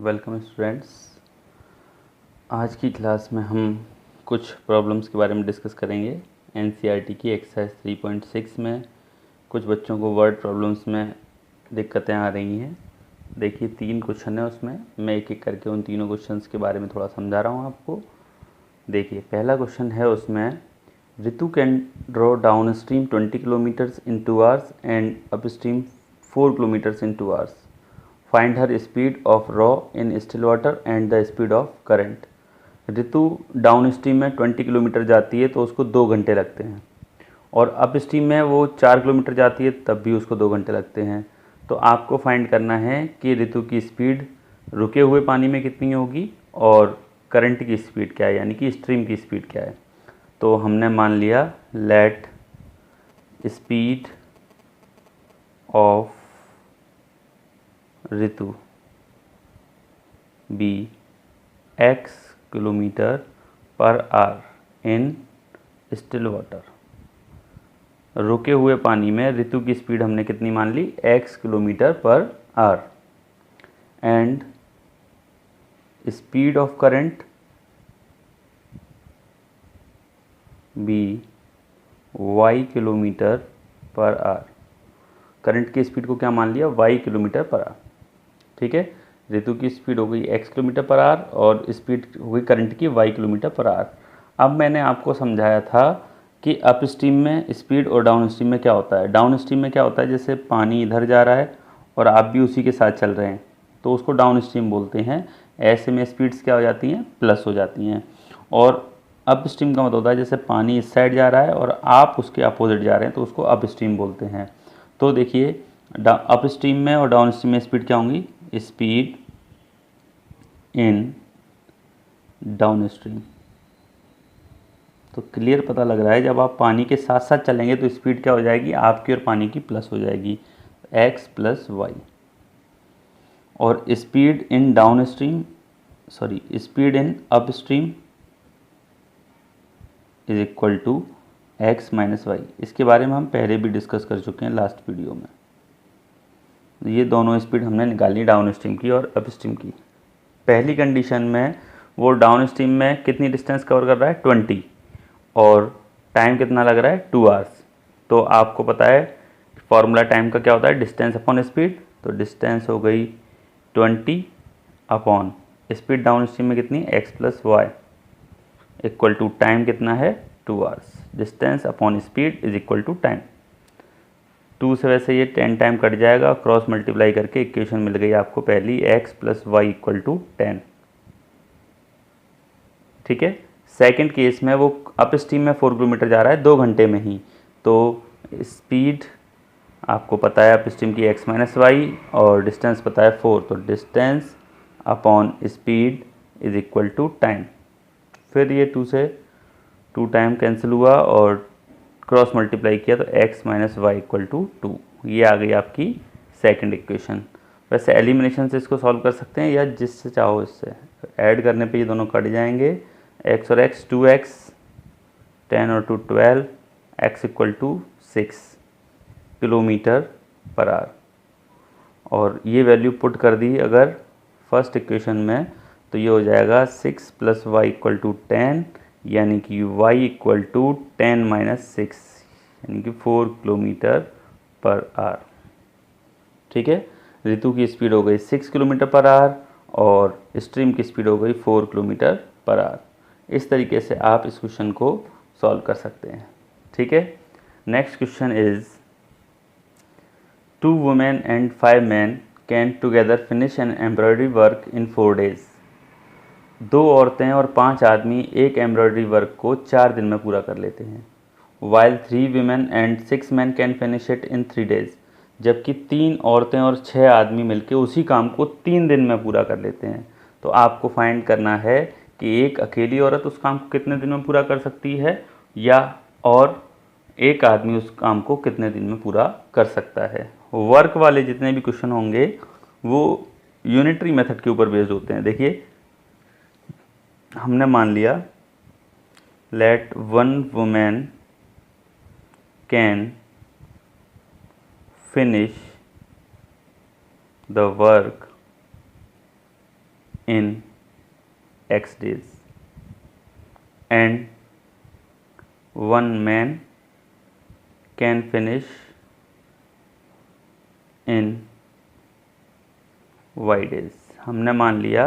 Welcome students. आज की class में हम कुछ प्रॉब्लम्स के बारे में डिस्कस करेंगे। एनसीईआरटी की एक्सरसाइज 3.6 में कुछ बच्चों को वर्ड प्रॉब्लम्स में दिक्कतें आ रही हैं। देखिए 3 क्वेश्चन है, उसमें मैं एक एक करके उन तीनों क्वेश्चंस के बारे में थोड़ा समझा रहा हूँ आपको। देखिए पहला क्वेश्चन है, उसमें Ritu can draw down stream 20 kilometres in 2 hours and up stream 4 kilometres in 2 hours. Find her speed of raw in still water and the speed of current. Ritu down stream में 20 किलोमीटर जाती है तो उसको 2 घंटे लगते हैं, और अप स्ट्रीम में वो 4 किलोमीटर जाती है तब भी उसको 2 घंटे लगते हैं। तो आपको फाइंड करना है कि ऋतु की स्पीड रुके हुए पानी में कितनी होगी और करंट की स्पीड क्या है, यानी कि स्ट्रीम की स्पीड क्या है। तो हमने मान लिया let speed of Ritu be x kilometre per hour in still water. रुके हुए पानी में ऋतु की स्पीड हमने कितनी मान ली, x kilometre per hour, and speed of current be y kilometre per hour. Current की स्पीड को क्या मान लिया, y किलोमीटर पर आवर। ठीक है, ऋतु की स्पीड हो गई x किलोमीटर पर आवर और स्पीड हो गई करंट की y किलोमीटर पर आवर। अब मैंने आपको समझाया था कि अप स्ट्रीम में स्पीड और डाउन स्ट्रीम में क्या होता है। डाउन स्ट्रीम में क्या होता है, जैसे पानी इधर जा रहा है और आप भी उसी के साथ चल रहे हैं तो उसको डाउन स्ट्रीम बोलते हैं। ऐसे में स्पीड्स क्या हो जाती हैं, प्लस हो जाती हैं। और अप स्ट्रीम का मतलब होता है जैसे पानी इस साइड जा रहा है और आप उसके अपोजिट जा रहे हैं तो उसको अप स्ट्रीम बोलते हैं। तो देखिए अप स्ट्रीम में और डाउन स्ट्रीम में स्पीड क्या होंगी, स्पीड इन डाउन स्ट्रीम। तो क्लियर पता लग रहा है, जब आप पानी के साथ साथ चलेंगे तो स्पीड क्या हो जाएगी, आपकी और पानी की प्लस हो जाएगी, x प्लस वाई। और speed in downstream, sorry speed in upstream is equal to x minus y. इसके बारे में हम पहले भी डिस्कस कर चुके हैं लास्ट वीडियो में। ये दोनों स्पीड हमने निकाली, डाउन स्ट्रीम की और अप स्ट्रीम की। पहली कंडीशन में वो डाउन स्ट्रीम में कितनी डिस्टेंस कवर कर रहा है, 20, और टाइम कितना लग रहा है, 2 आवर्स। तो आपको पता है फॉर्मूला टाइम का क्या होता है, डिस्टेंस अपॉन स्पीड। तो डिस्टेंस हो गई 20 अपॉन स्पीड डाउन स्ट्रीम में कितनी, x plus y, equal to time कितना है, 2 hours. Distance upon speed is equal to time. 2 से वैसे ये 10 टाइम कट जाएगा, क्रॉस मल्टीप्लाई करके इक्वेशन मिल गई आपको पहली, x plus y equal to 10। ठीक है, सेकंड केस में वो अप स्ट्रीम में 4 किलोमीटर जा रहा है 2 घंटे में ही। तो स्पीड आपको पता है अप स्ट्रीम की x माइनस वाई और डिस्टेंस पता है 4, तो distance upon speed is equal to time. फिर ये 2 से 2 टाइम कैंसिल हुआ और क्रॉस मल्टीप्लाई किया तो x minus y equal to 2। ये आ गई आपकी सेकंड इक्वेशन। वैसे एलिमिनेशन से इसको सॉल्व कर सकते हैं या जिससे चाहो इससे, ऐड करने पे ये दोनों कट जाएंगे, x और x 2x, 10 और 2 12, x equal to 6 kilometre per hour. और ये वैल्यू पुट कर दी अगर फर्स्ट इक्वेशन में तो ये हो जाएगा 6 प्लस वाई इक्वल टू 10, यानी कि y इक्वल टू 10 माइनस 6, यानी कि 4 किलोमीटर पर आवर। ठीक है, ऋतु की स्पीड हो गई 6 किलोमीटर पर आवर और स्ट्रीम की स्पीड हो गई 4 किलोमीटर पर आवर। इस तरीके से आप इस क्वेश्चन को सॉल्व कर सकते हैं। ठीक है, next question is 2 women and 5 men can together finish an embroidery work in 4 days। 2 औरतें और 5 आदमी एक एम्ब्रॉयडरी वर्क को 4 दिन में पूरा कर लेते हैं। while 3 women and 6 men can finish it in 3 days। जबकि 3 औरतें और 6 आदमी मिलकर उसी काम को 3 दिन में पूरा कर लेते हैं। तो आपको फाइंड करना है कि एक अकेली औरत उस काम को कितने दिन में पूरा कर सकती है, या और एक आदमी उस काम को कितने दिन में पूरा कर सकता है। वर्क वाले जितने भी क्वेश्चन होंगे वो यूनिटरी मेथड के ऊपर बेस्ड होते हैं। देखिए हमने मान लिया let 1 women can finish the work in X days and one man can finish in Y days। हमने मान लिया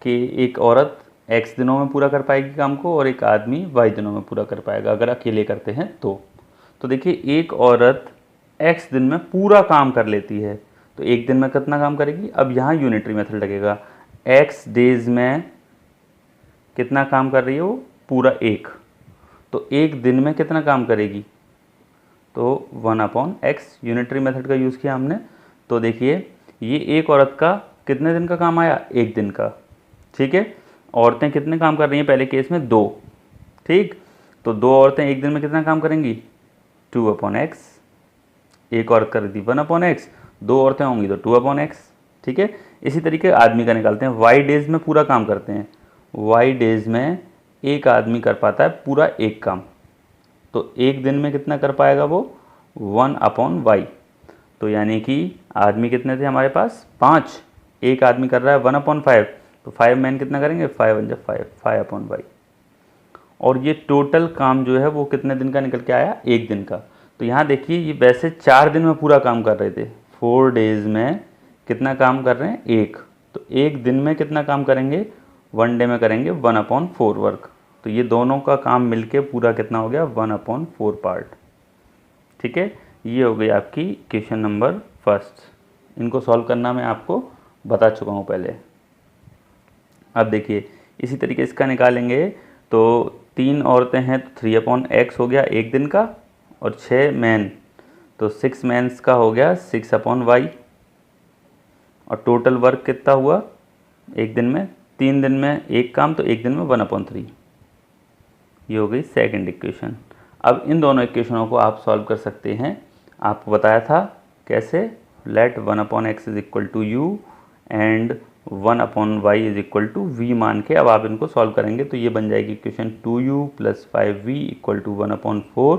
कि एक औरत X दिनों में पूरा कर पाएगी काम को और एक आदमी Y दिनों में पूरा कर पाएगा अगर अकेले करते हैं तो देखिए एक औरत X दिन में पूरा काम कर लेती है तो एक दिन में कितना काम करेगी। अब यहाँ यूनिटरी मेथड लगेगा। X डेज में कितना काम कर रही है वो, पूरा एक, तो एक दिन में कितना काम करेगी, तो 1/x यूनिटरी मेथड का यूज़ किया हमने। तो देखिए ये एक औरत का कितने दिन का काम आया, एक दिन का। ठीक है, औरतें कितने काम कर रही हैं पहले केस में, 2। ठीक, तो 2 औरतें एक दिन में कितना काम करेंगी, 2/x। एक औरत कर रही थी 1/x, 2 औरतें होंगी तो 2/x। ठीक है, इसी तरीके आदमी का निकालते हैं। वाई डेज में पूरा काम करते हैं। वाई डेज में एक आदमी कर पाता है पूरा एक काम, तो एक दिन में कितना कर पाएगा वो, 1/y। तो यानी कि आदमी कितने थे हमारे पास, 5। एक आदमी कर रहा है 1/5, तो 5 मैन कितना करेंगे, 5 × 5, 5/y। और ये टोटल काम जो है वो कितने दिन का निकल के आया, एक दिन का। तो यहाँ देखिए ये वैसे 4 दिन में पूरा काम कर रहे थे, 4 डेज में कितना काम कर रहे हैं, एक। तो एक दिन में कितना काम करेंगे, 1 डे में करेंगे 1/4 वर्क। तो ये दोनों का काम मिलके पूरा कितना हो गया, 1/4 पार्ट। ठीक है, ये हो गई आपकी क्वेश्चन नंबर फर्स्ट। इनको सॉल्व करना मैं आपको बता चुका हूँ पहले। अब देखिए इसी तरीके इसका निकालेंगे। तो 3 औरतें हैं तो 3/x हो गया एक दिन का, और 6 मैन तो 6 मैन्स का हो गया 6/y। और टोटल वर्क कितना हुआ एक दिन में, 3 दिन में एक काम, तो एक दिन में 1/3। ये हो गई सेकंड इक्वेशन। अब इन दोनों इक्वेशनों को आप सॉल्व कर सकते हैं। आपको बताया था कैसे, let 1/x is equal to u and 1/y is equal to v मान के अब आप इनको सॉल्व करेंगे तो ये बन जाएगी equation 2u + 5v equal to 1/4,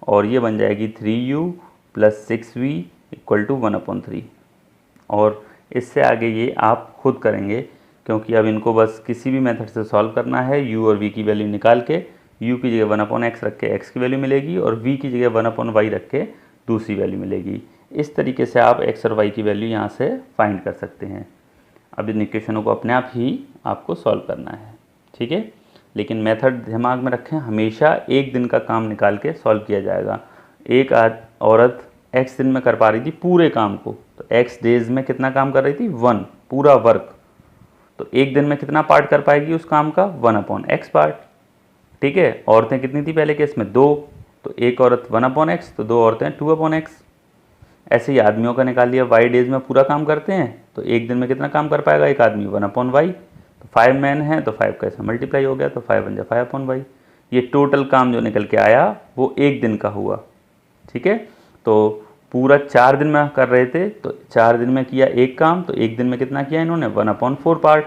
और ये बन जाएगी 3u + 6v इक्वल टू 1/3। और इससे आगे ये आप खुद करेंगे क्योंकि अब इनको बस किसी भी मेथड से सॉल्व करना है। u और v की वैल्यू निकाल के u की जगह 1/x रख के x की वैल्यू मिलेगी और v की जगह 1/y रख के दूसरी वैल्यू मिलेगी। इस तरीके से आप x और y की वैल्यू यहाँ से फाइंड कर सकते हैं। अब इन इक्वेशनों को अपने आप ही आपको सॉल्व करना है। ठीक है, लेकिन मेथड दिमाग में रखें, हमेशा एक दिन का काम निकाल के सॉल्व किया जाएगा। एक औरत x दिन में कर पा रही थी पूरे काम को, तो x डेज में कितना काम कर रही थी, 1 पूरा वर्क। तो एक दिन में कितना पार्ट कर पाएगी उस काम का, 1/x पार्ट। ठीक है, औरतें कितनी थी पहले केस में, 2, तो एक औरत 1/x, तो 2 औरतें 2/x। ऐसे ही आदमियों का निकाल लिया, वाई डेज में पूरा काम करते हैं तो एक दिन में कितना काम कर पाएगा एक आदमी, 1/y। तो 5 मैन है तो 5 का ऐसा मल्टीप्लाई हो गया, तो 5 × 5/y। ये टोटल काम जो निकल के आया वो एक दिन का हुआ। ठीक है, तो पूरा 4 दिन में कर रहे थे तो 4 दिन में किया एक काम, तो एक दिन में कितना किया इन्होंने, 1/4 पार्ट,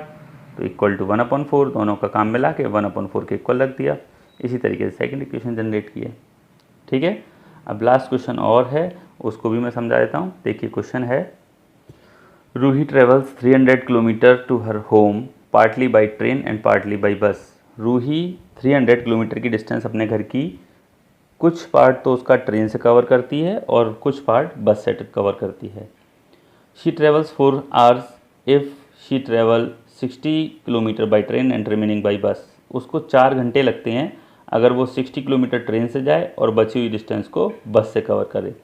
तो इक्वल टू 1/4। दोनों का काम मिला के 1/4 के इक्वल रख दिया। इसी तरीके से सेकंड इक्वेशन जनरेट किए। ठीक है, अब लास्ट क्वेश्चन और है, उसको भी मैं समझा देता हूँ। देखिए क्वेश्चन है, Ruhi travels 300 kilometre to her home partly by train and partly by bus. Ruhi 300 kilometre की डिस्टेंस अपने घर की कुछ पार्ट तो उसका ट्रेन से कवर करती है और कुछ पार्ट बस से कवर करती है। She travels 4 hours if she travel 60 kilometre by train and remaining by बस। उसको 4 घंटे लगते हैं अगर वो 60 किलोमीटर ट्रेन से जाए और बची हुई डिस्टेंस को बस से कवर करे।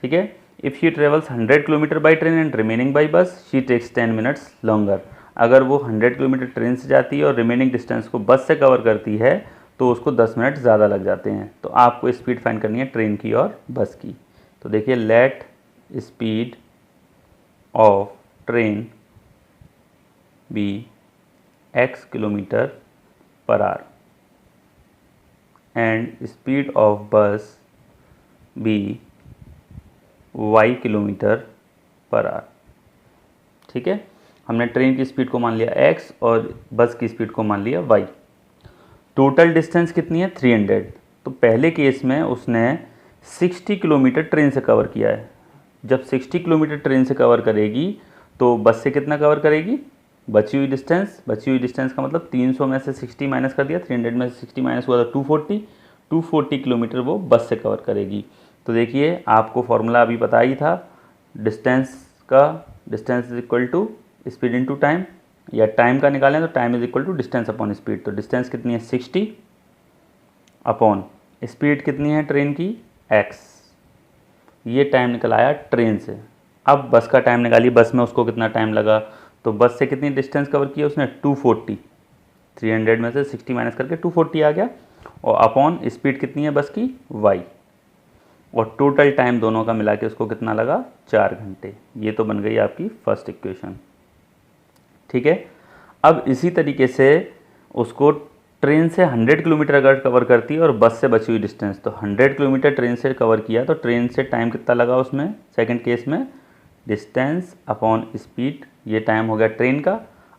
ठीक है, if she travels 100 kilometre by train and remaining by bus she takes 10 minutes longer. अगर वो 100 किलोमीटर ट्रेन से जाती है और रिमेनिंग डिस्टेंस को बस से कवर करती है तो उसको 10 मिनट ज़्यादा लग जाते हैं। तो आपको स्पीड फाइंड करनी है ट्रेन की और बस की। तो देखिए, let speed of train be x kilometre per hour and speed of bus be y kilometre per hour. ठीक है, हमने ट्रेन की स्पीड को मान लिया x और बस की स्पीड को मान लिया y। टोटल डिस्टेंस कितनी है, 300। तो पहले केस में उसने 60 किलोमीटर ट्रेन से कवर किया है। जब 60 किलोमीटर ट्रेन से कवर करेगी तो बस से कितना कवर करेगी, बची हुई डिस्टेंस का मतलब 300 में से 60 माइनस कर दिया, 300 में से 60 माइनस हुआ तो 240 किलोमीटर वो बस से कवर करेगी। तो देखिए आपको फॉर्मूला अभी पता ही था, distance is equal to speed into time, या टाइम का निकालें तो time is equal to distance upon speed. तो डिस्टेंस कितनी है 60 अपॉन स्पीड कितनी है ट्रेन की x, ये टाइम निकल आया ट्रेन से। अब बस का टाइम निकालिए, बस में उसको कितना टाइम लगा, तो बस से कितनी डिस्टेंस कवर किया उसने 240, 300 में से 60 माइनस करके 240 आ गया, और अपॉन स्पीड कितनी है बस की y, और टोटल टाइम दोनों का मिला के उसको कितना लगा 4 घंटे। ये तो बन गई आपकी फर्स्ट इक्वेशन। ठीक है, अब इसी तरीके से उसको ट्रेन से 100 किलोमीटर अगर कवर करती है और बस से बची हुई डिस्टेंस, तो 100 किलोमीटर ट्रेन से कवर किया तो ट्रेन से टाइम कितना लगा उसमें, सेकंड केस में डिस्टेंस अपॉन स्पीड, ये टाइम हो गया ट्रेन का।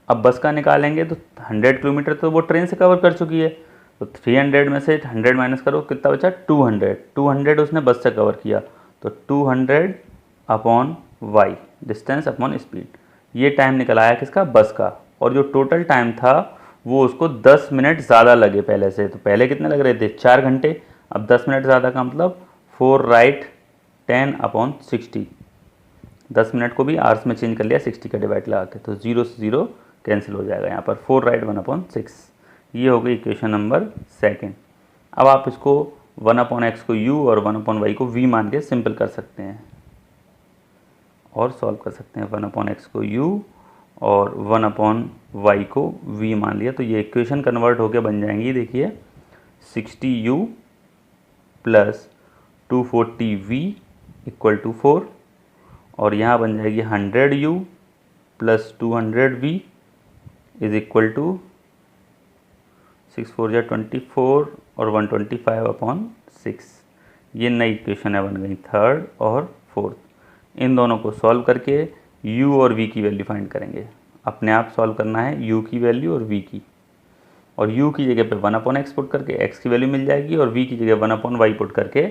अब बस का निकालेंगे तो 100 किलोमीटर तो वो ट्रेन से कवर कर चुकी है, तो 300 में से 100 माइनस करो कितना बचा 200 उसने बस से कवर किया, तो 200 upon y, distance upon speed, ये टाइम निकल आया किसका बस का। और जो टोटल टाइम था वो उसको 10 मिनट ज़्यादा लगे पहले से, तो पहले कितने लग रहे थे 4 घंटे, अब 10 मिनट ज़्यादा का मतलब 4 राइट 10 अपॉन 60, 10 मिनट को भी आवर्स में चेंज कर लिया 60 का डिवाइड लगा के, तो 0 से 0 कैंसिल हो जाएगा यहाँ पर, 4 राइट 1 अपॉन 6, ये हो गई इक्वेशन नंबर सेकेंड। अब आप इसको 1 अपॉन एक्स को u और 1 अपॉन वाई को v मान के सिंपल कर सकते हैं और सॉल्व कर सकते हैं। 1 अपॉन एक्स को u और 1 अपॉन वाई को v मान लिया, तो ये इक्वेशन कन्वर्ट होकर बन जाएंगी, देखिए 60u plus 240v equal to 4, और यहाँ बन जाएगी 100u plus 200v is equal to 6 4 या 24 और 125 अपॉन 6, ये नई इक्वेशन है बन गई थर्ड और फोर्थ। इन दोनों को सॉल्व करके u और v की वैल्यू फाइंड करेंगे, अपने आप सॉल्व करना है u की वैल्यू और v की, और u की जगह पे 1 अपॉन एक्स पुट करके x की वैल्यू मिल जाएगी, और v की जगह 1 अपॉन वाई पुट करके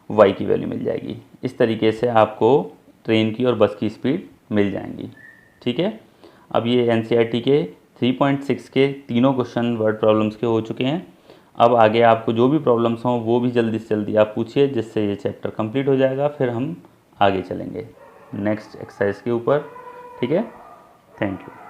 y की वैल्यू मिल जाएगी। इस तरीके से आपको ट्रेन की और बस की स्पीड मिल जाएंगी। ठीक है, अब ये NCERT के 3.6 के तीनों क्वेश्चन वर्ड प्रॉब्लम्स के हो चुके हैं। अब आगे आपको जो भी प्रॉब्लम्स हों वो भी जल्दी से जल्दी आप पूछिए, जिससे ये चैप्टर कंप्लीट हो जाएगा, फिर हम आगे चलेंगे नेक्स्ट एक्सरसाइज के ऊपर। ठीक है, थैंक यू।